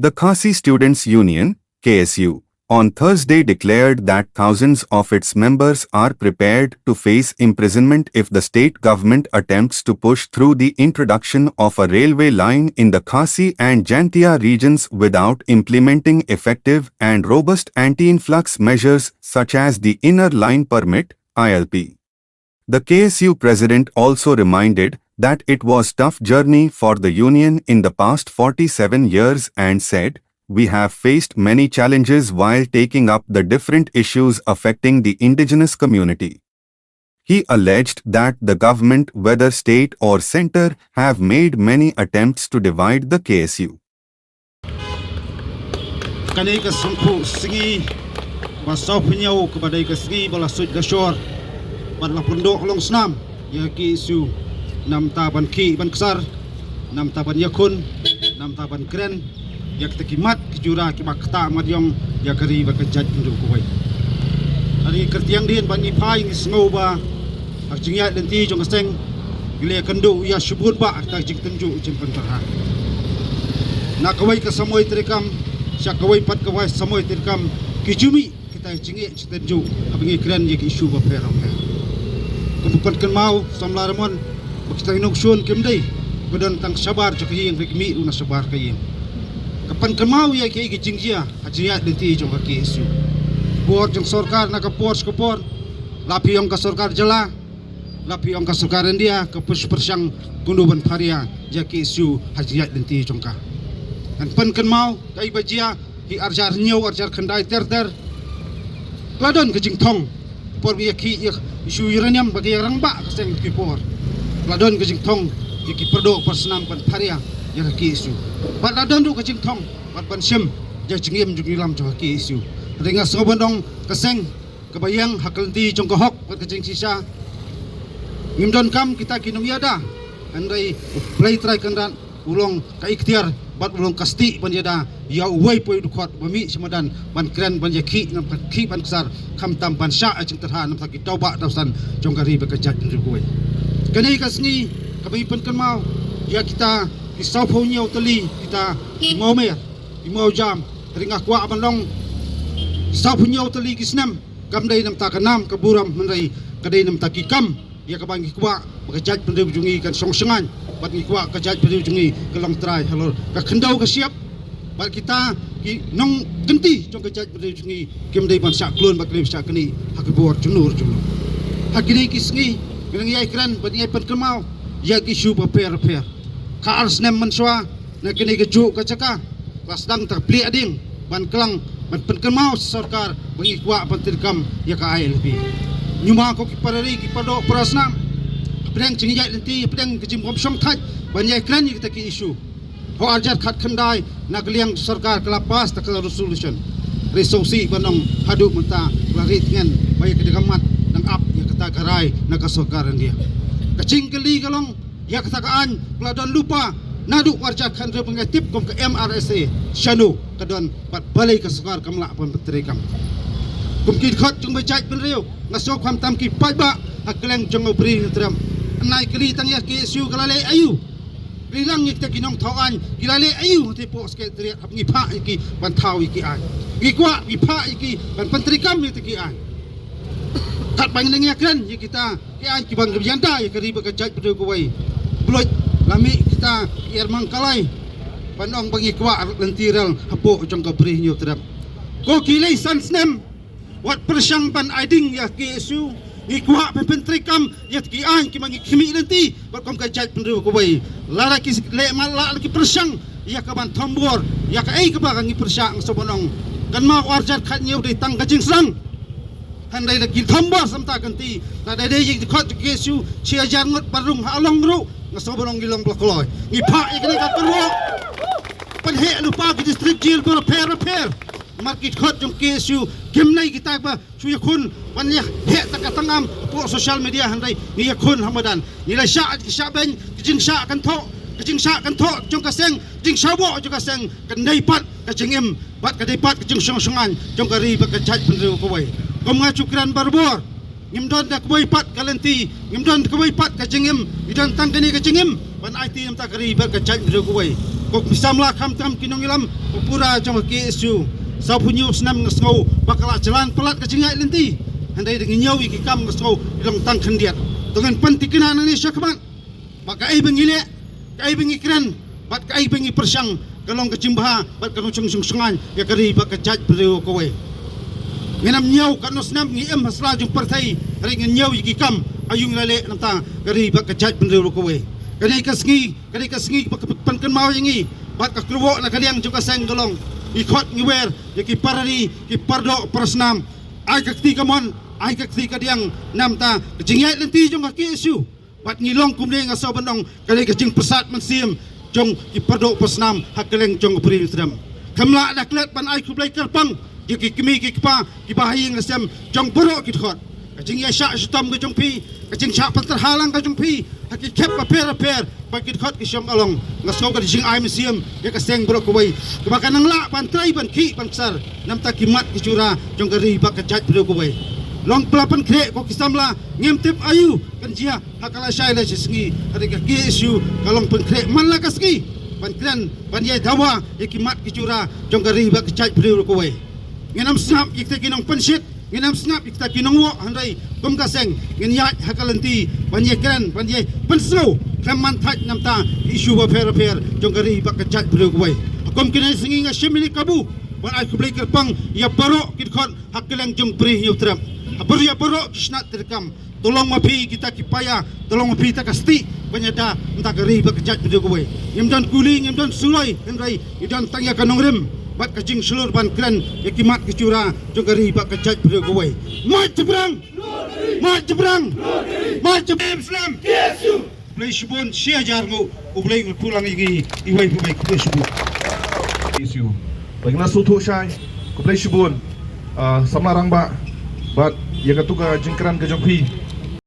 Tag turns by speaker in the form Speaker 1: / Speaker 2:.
Speaker 1: The Khasi Students' Union, KSU, on Thursday declared that thousands of its members are prepared to face imprisonment if the state government attempts to push through the introduction of a railway line in the Khasi and Jantia regions without implementing effective and robust anti-influx measures such as the Inner Line Permit, ILP. The KSU president also reminded that it was a tough journey for the union in the past 47 years and said, "We have faced many challenges while taking up the different issues affecting the indigenous community." He alleged that the government, whether state or center, have made many attempts to divide the KSU.
Speaker 2: Kanai ka sungku singi basau punyau kepada ka singi bala sud gasor pada pondok long senam ya KSU nam taban ki ban kesar nam taban yakun nam taban keren ya kita kimat kijura kimak kata madiam ya kari bakajat untuk kuai hari kertiang din ban ipai ngi sngoba arjingya denti jong kaseng gile kendu ya subun ba ta jing tenju jempan tarha na kawai ka samoi terikam sya kawai pat kawai samoi terikam kijumi kita jingi tenju abingi keren ya isu ba peram kebukan kan mau samlaramon kita inok sun kemdai badan tang sabar cakyi yang rekmi una sabar kayin kapan kemau ya kiai kijingjia hajia denti jong kaki isu buat jong sarkar na kapor lapi ong ka sarkar jala lapi ong ka sarkar India kapus persang gunduban paria jaki isu hajia denti jong ka dan pan kemau kai bajia hi arjar nyau arjar khandai ter kladon kijing thong por bi ki isu uranium bagi orang ba kaseng kipor ladon ke jingtong ki perdo persenam pan paria ya ki isu pat ladon du ke jingtong pat pan sim ja jingim jugi lam jo ki isu ringa sobondong keseng kebayang hakelti jong ko hok pat ke jing sisa ngimdon kam kita kinung yada andai play try kandan ulong ka ikhtiar bat ulong kasti pan yada ya uwai poi dukot bami semadan ban kren ban ya ki nam ki ban kesar kam tam ban sya jing terhan nam taki tauba tausan jong kari bekejat ndukoi kanai kasni kami penkan mau ya kita kisau punya utali kita ngomer mau jam ringah kuat bandong kisau punya utali kisnam kamdai nam takanam keburam menrai kadai nam takikam ya kabangi kuat bekejat pendai bujungi kan songsengan bat ngi kuat kejat pendai bujungi kelong trai halor ka kendau ka siap bat kita ki nong genti jong kejat pendai bujungi kemdai ban sak klun bat klip sak keni hakibor junur hakini kisni Bilang ia ikran, bagi ia perkemau, ia isu repair. Kaars nem mensua, nak kini kejuk kacaka, kelas dang terpeli ading, ban kelang, ban perkemau sarkar, bagi kuat pentirkam, ia ka ILP. Nyuma ko kiparari kipado prasnam, pedang cingijai nanti, pedang kecim komsong taj, ban ia ikran kita ki isu. Ho ajar khat khandai, nak liang sarkar kelapas tak kala resolution. Resolusi banong hadu menta, lari dengan baik kedegamat, nang up kata garai nak sokaran dia kacing kali kalong ya kata kaan peladon lupa nadu warja khandre pengatip kom ke MRSA shanu kadon pat balai ke sokar kamla pon petrikam kum ki khot jung bajai penriu ngasok kham tam ki paiba hakleng jong obri tram nai kali tang ya ki su kalale ayu rilang ik takinong thawan kilale ayu ti po sekretariat ngi pha iki ban thau iki ai ki kwa ki pha iki ban petrikam iki ai kat bang nengi akran ya kita ya ki bang bianda ya kari bekajat pada kuai bloit lami kita ir mangkalai panong bagi kwa lentiral hapo jong ka bri nyu terap ko kilai sansnem wat persang pan aiding ya KSU ni kwa pentrikam ya ki an ki mangi kimi lenti berkom kajat pada kuai lara ki le mala ki persang ya ka ban tombor ya ka ai ka bang ni persang sobonong kan ma warjat khat nyu di tang kajing sang handai lagi thambor samta ganti na dai dai di khot KSU chia jangot barung halong ru ngasobolong gilong blokloi ngi pha ikni ka perwo pan he lupa ki district jail ko repair market khot jong KSU kimnai kita ba suya khun pan ya he takatangam po social media handai ni khun hamadan ni la sha ben kijing sha kan tho jong kaseng jing shawo jong kaseng kan dai pat ka jingim bat ka dai pat ka jing song-songan jong kari ba ka jaj penru ko wai kom nga cukran barbor ngimdon dak boy pat kalenti ngimdon ka boy pat ka jingim idon tang kani ka jingim ban IT nam ta kari ber ka jaj penru ko wai kok bisamla kam kinong ilam pura jong KSU sa punyo snam ngasngau bakala jalan pelat ka jingai lenti handai dengan nyau iki kam ngasngau ilang tang khandiat dengan pentikina Indonesia kaman maka ai bengile ai bengi kran bat ai bengi persang kalong kecimbaha bat kalong sung-sungan ya kari bak kajaj beriu kowe ngenam nyau kanos nam ngi em hasla jung partai ring nyau iki kam ayung lale nanta kari bak kajaj beriu kowe kani kasngi pankan mau yangi bat ka kruwo na kaliang juga seng golong ikot ngiwer ya ki parari ki pardo persnam ai kakti kamon ai kakti kadiang namta kejingai lenti jong ki isu bat ngilong kumle nga so bandong kali kejing pesat mensim jong ki pardo persnam hakeleng jong pri tram kamla daklet pan ai kublai kerpang ya ki kimi ki pa ki bahayi ngasem jong boro ki khot kejing ya sha stom ke jong pi kejing sha pantar halang ka jong pi haki kep paper pakit khot ki syam along ngaso ka jing ai museum ya ka seng bro ko wai kemakan nang la pan trai ban ki pan sar nam ta kimat ki cura jong gari bak ka jaj bro ko wai long pelapan kre ko kisamla ngem tip ayu kan jia hakala shai la singi hari ka ki isu kalong pen kre man la ka ski pan kran pan ye dawa ya kimat ki cura jong gari bak ka jaj bro ko wai ngenam snap ikte kinong pensit ngenam snap ikta kinong wo handai kum ka seng ngen ya hakalanti pan ye kran pan ye penslo kaman thaj namta isu wa fer jong gari bak ka jaj bro ko wai kum kinai singi nga shemili kabu ban ai kublai kerpang ya baro kit khon hakeleng jong pri yutram abur ya baro kisnat terkam tolong mapi kita kipaya tolong mapi ta kasti banyada entah gari bak ka jaj bro ko wai ngem don kuli ngem don suloi henrai idon tangya kanong rem bat kajing selur ban kran yakimat kecura jogari bak kajaj bergawai mat jebrang Islam KSU play shibun sia jargo ublay pulang igi iwai pubai play shibun
Speaker 3: KSU bagi nasu tu syai play shibun sama rang ba bat ya katuka jingkran ke jongpi